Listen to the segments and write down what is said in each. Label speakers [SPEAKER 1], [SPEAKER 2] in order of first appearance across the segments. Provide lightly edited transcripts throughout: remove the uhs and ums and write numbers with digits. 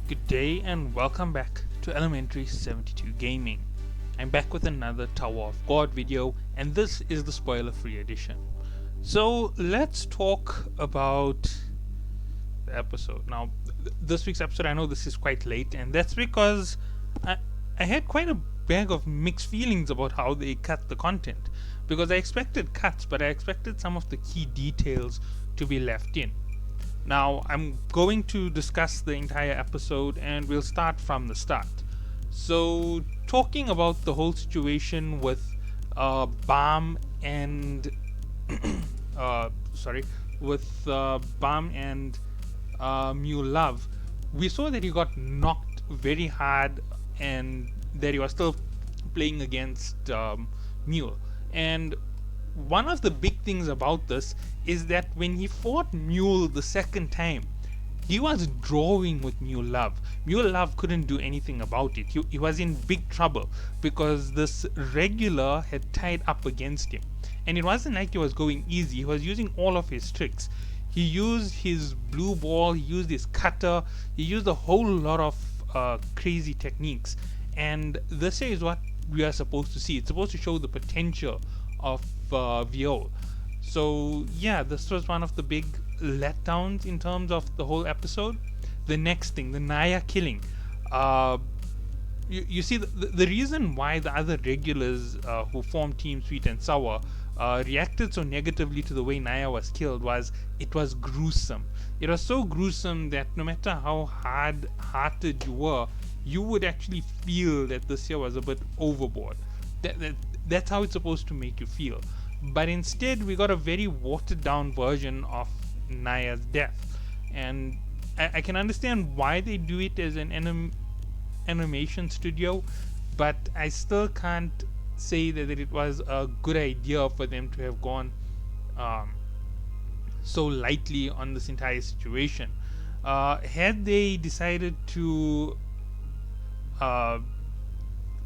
[SPEAKER 1] Good day and welcome back to Elementary 72 Gaming. I'm back with another Tower of God video, and this is the spoiler-free edition. So let's talk about the episode. Now, this week's episode, I know this is quite late, and that's because I had quite a bag of mixed feelings about how they cut the content. Because I expected cuts, but I expected some of the key details to be left in. Now, I'm going to discuss the entire episode and we'll start from the start. So, talking about the whole situation with Balm and Balm and Mew Love, we saw that he got knocked very hard and that he was still playing against Mew. And one of the big things about this is that when he fought Mule the second time, he was drawing with Mule Love. Mule Love couldn't do anything about it. He was in big trouble because this regular had tied up against him. And it wasn't like he was going easy. He was using all of his tricks. He used his blue ball, he used his cutter, he used a whole lot of crazy techniques. And this is what we are supposed to see. It's supposed to show the potential of Viol. So yeah, this was one of the big letdowns in terms of the whole episode. The next thing, the Naya killing. You see, the reason why the other regulars who formed Team Sweet and Sour reacted so negatively to the way Naya was killed was it was gruesome. It was so gruesome that no matter how hard-hearted you were, you would actually feel that this here was a bit overboard. That's how it's supposed to make you feel. But instead, we got a very watered down version of Naya's death. And I can understand why they do it as an animation studio, but I still can't say that it was a good idea for them to have gone so lightly on this entire situation. Had they decided to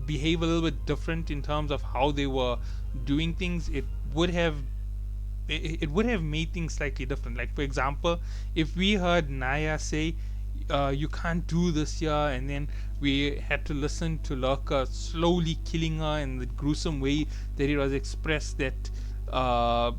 [SPEAKER 1] behave a little bit different in terms of how they were doing things, it would have made things slightly different. Like, for example, if we heard Naya say you can't do this here, and then we had to listen to Lurker slowly killing her in the gruesome way that it was expressed, that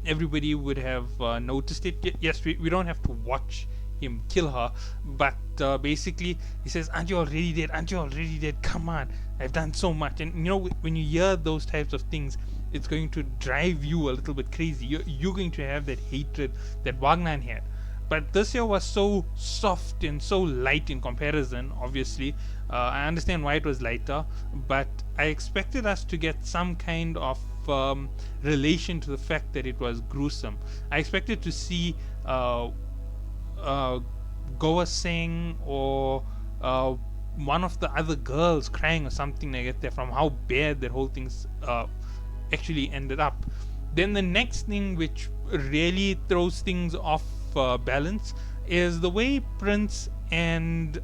[SPEAKER 1] everybody would have noticed it. Yes, we don't have to watch him kill her, but basically he says, aren't you already dead, aren't you already dead, come on, I've done so much. And you know, when you hear those types of things, it's going to drive you a little bit crazy. You're going to have that hatred that Wagner had. But this year was so soft and so light in comparison. Obviously, I understand why it was lighter, but I expected us to get some kind of relation to the fact that it was gruesome. I expected to see Goa Singh or one of the other girls crying or something like that from how bad that whole thing's actually ended up. Then the next thing which really throws things off balance is the way Prince and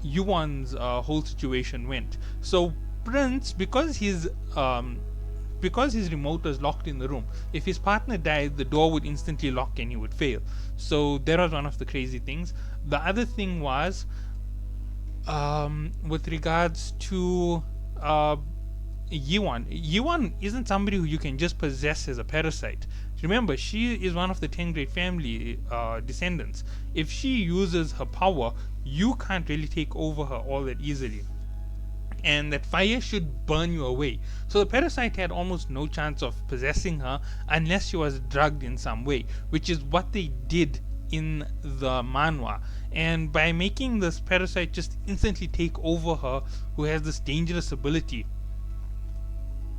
[SPEAKER 1] Yuan's whole situation went. So Prince, because his remote was locked in the room, if his partner died, the door would instantly lock and he would fail. So that was one of the crazy things. The other thing was with regards to Yuan isn't somebody who you can just possess as a parasite. Remember, she is one of the 10 great family descendants. If she uses her power, you can't really take over her all that easily. And that fire should burn you away. So the parasite had almost no chance of possessing her unless she was drugged in some way, which is what they did in the manhwa. And by making this parasite just instantly take over her, who has this dangerous ability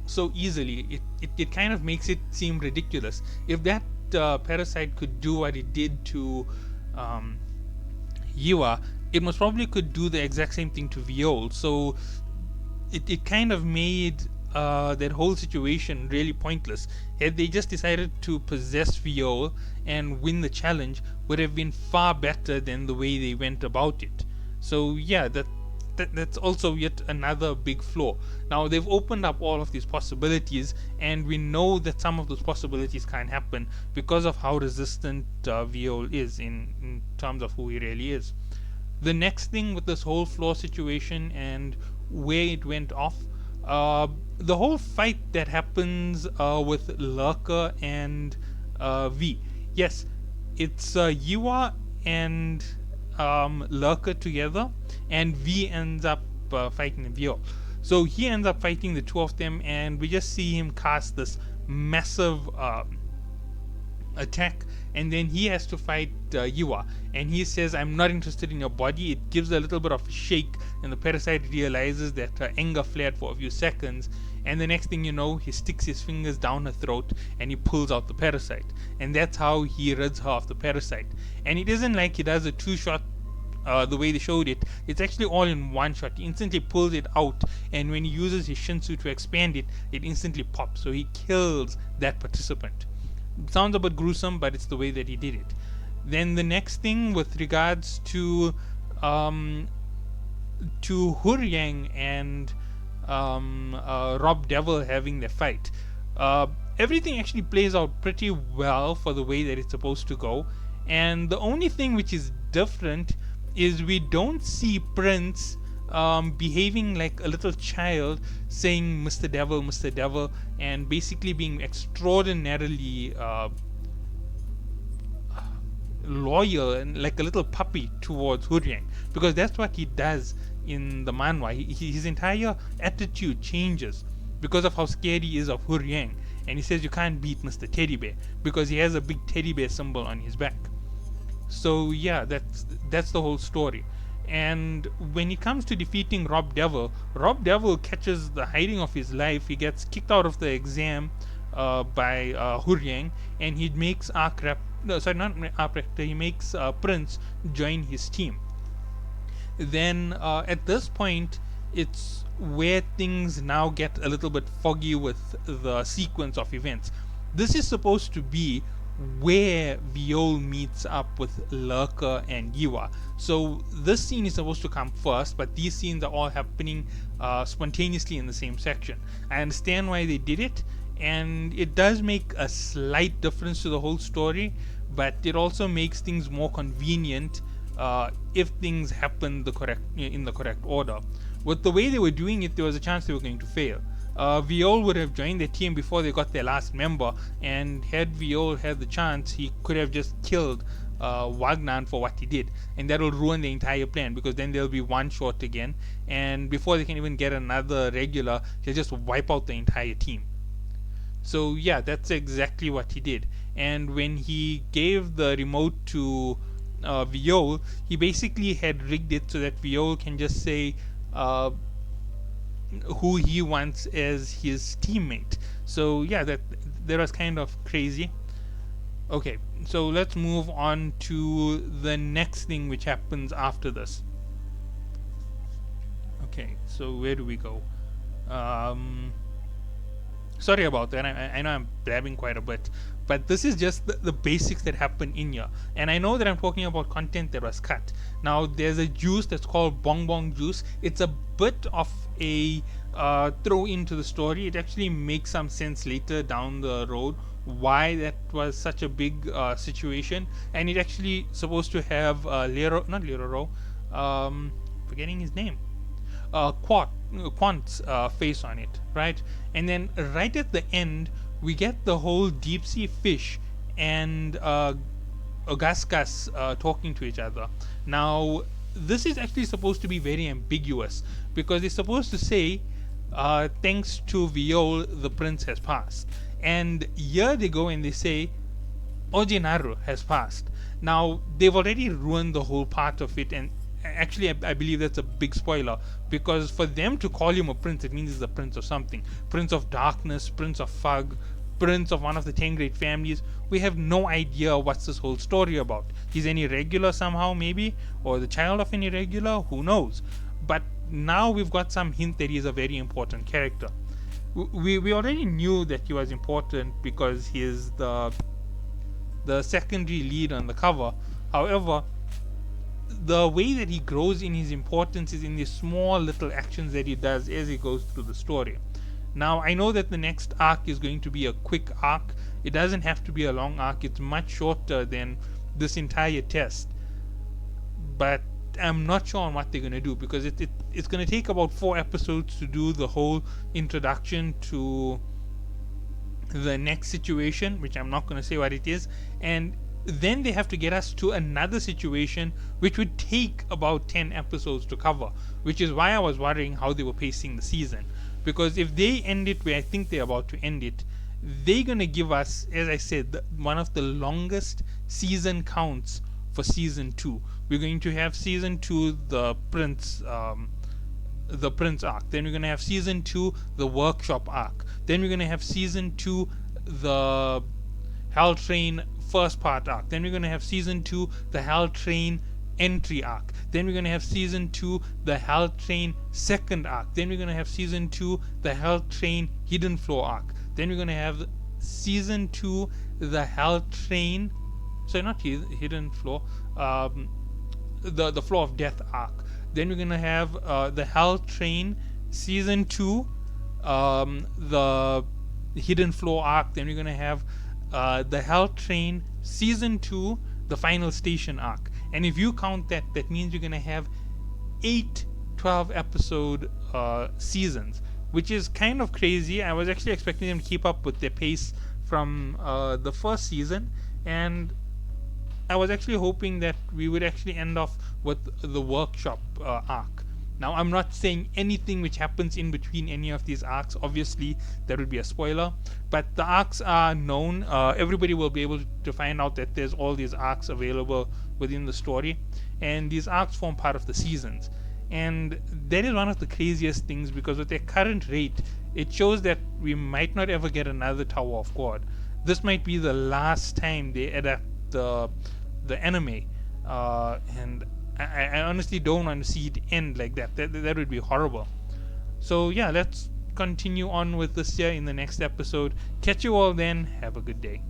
[SPEAKER 1] so easily, it kind of makes it seem ridiculous. If that parasite could do what it did to Yua, it most probably could do the exact same thing to Viol. So it kind of made that whole situation really pointless. Had they just decided to possess Viol and win the challenge, would have been far better than the way they went about it. So yeah, that's also yet another big flaw. Now they've opened up all of these possibilities, and we know that some of those possibilities can't happen because of how resistant Viol is in terms of who he really is. The next thing with this whole flaw situation and where it went off, the whole fight that happens with Lurker and V. Yes, it's Yua and Lurker together, and V ends up fighting Viol. So he ends up fighting the two of them, and we just see him cast this massive attack, and then he has to fight Yua, and he says, "I'm not interested in your body." It gives a little bit of a shake, and the parasite realizes that her anger flared for a few seconds, and the next thing you know, he sticks his fingers down her throat and he pulls out the parasite, and that's how he rids her of the parasite. And it isn't like he does a two-shot the way they showed it. It's actually all in one shot. He instantly pulls it out, and when he uses his Shinsu to expand it, it instantly pops, so he kills that participant. It sounds a bit gruesome, but it's the way that he did it. Then the next thing with regards to Huryang and Rob Devil having their fight, everything actually plays out pretty well for the way that it's supposed to go. And the only thing which is different is we don't see Prince behaving like a little child, saying Mr. Devil, Mr. Devil, and basically being extraordinarily loyal and like a little puppy towards Huryang, because that's what he does in the manhwa. His entire attitude changes because of how scared he is of Huryang, and he says you can't beat Mr. Teddy Bear because he has a big teddy bear symbol on his back. So yeah, that's the whole story. And when it comes to defeating Rob Devil catches the hiding of his life. He gets kicked out of the exam by Huryang, and he makes he makes Prince join his team. Then at this point, it's where things now get a little bit foggy with the sequence of events. This is supposed to be where Viol meets up with Lurker and Yua. So this scene is supposed to come first, but these scenes are all happening spontaneously in the same section. I understand why they did it, and it does make a slight difference to the whole story, but it also makes things more convenient if things happen in the correct order. With the way they were doing it, there was a chance they were going to fail. Viol would have joined their team before they got their last member, and had Viol had the chance, he could have just killed Wagner for what he did, and that will ruin the entire plan, because then they'll be one short again, and before they can even get another regular, he'll just wipe out the entire team. So yeah, that's exactly what he did. And when he gave the remote to Viol, he basically had rigged it so that Viol can just say who he wants as his teammate. So yeah, that was kind of crazy. Okay, so let's move on to the next thing which happens after this. Okay, so where do we go? Sorry about that. I know I'm blabbing quite a bit, but this is just the basics that happen in here. And I know that I'm talking about content that was cut. Now, there's a juice that's called Bong Bong juice. It's a bit of a throw into the story. It actually makes some sense later down the road why that was such a big situation. And it actually supposed to have forgetting his name. Quant's face on it, right? And then right at the end, we get the whole deep sea fish and Ogaskas talking to each other. Now, this is actually supposed to be very ambiguous, because they're supposed to say, thanks to Viol, the prince has passed. And here they go and they say, Ojinaru has passed. Now, they've already ruined the whole part of it, and actually I believe that's a big spoiler, because for them to call him a prince, it means he's a prince of something. Prince of darkness, prince of fog, prince of one of the 10 great families. We have no idea what's this whole story about. He's an irregular somehow, maybe, or the child of an irregular, who knows. But now we've got some hint that he's a very important character. We already knew that he was important because he is the secondary lead on the cover. However, the way that he grows in his importance is in the small little actions that he does as he goes through the story. Now, I know that the next arc is going to be a quick arc. It doesn't have to be a long arc. It's much shorter than this entire test. But I'm not sure on what they're going to do, because it's going to take about 4 episodes to do the whole introduction to the next situation, which I'm not going to say what it is. And then they have to get us to another situation, which would take about 10 episodes to cover, which is why I was wondering how they were pacing the season. Because if they end it where I think they're about to end it, they're going to give us, as I said, one of the longest season counts for season 2. We're going to have season 2, the Prince arc. Then we're going to have season 2, the workshop arc. Then we're going to have season 2, the Hell Train first part arc. Then we're going to have season 2, the Hell Train entry arc. Then we're going to have season 2, the Hell Train second arc. Then we're going to have season 2, the Hell Train hidden floor arc. Then we're going to have season 2, the Hell Train, sorry, not hidden floor, the floor of death arc. Then we're going to have the Hell Train season 2, the hidden floor arc. Then we're going to have the Hell Train season 2, the final station arc. And if you count that, that means you're going to have 8 12 episode seasons, which is kind of crazy. I was actually expecting them to keep up with their pace from the first season, and I was actually hoping that we would actually end off with the workshop arc. Now, I'm not saying anything which happens in between any of these arcs. Obviously, that would be a spoiler. But the arcs are known. Everybody will be able to find out that there's all these arcs available within the story. And these arcs form part of the seasons. And that is one of the craziest things, because with their current rate, it shows that we might not ever get another Tower of God. This might be the last time they adapt the anime. And I honestly don't want to see it end like that. That would be horrible. So yeah, let's continue on with this here in the next episode. Catch you all then. Have a good day.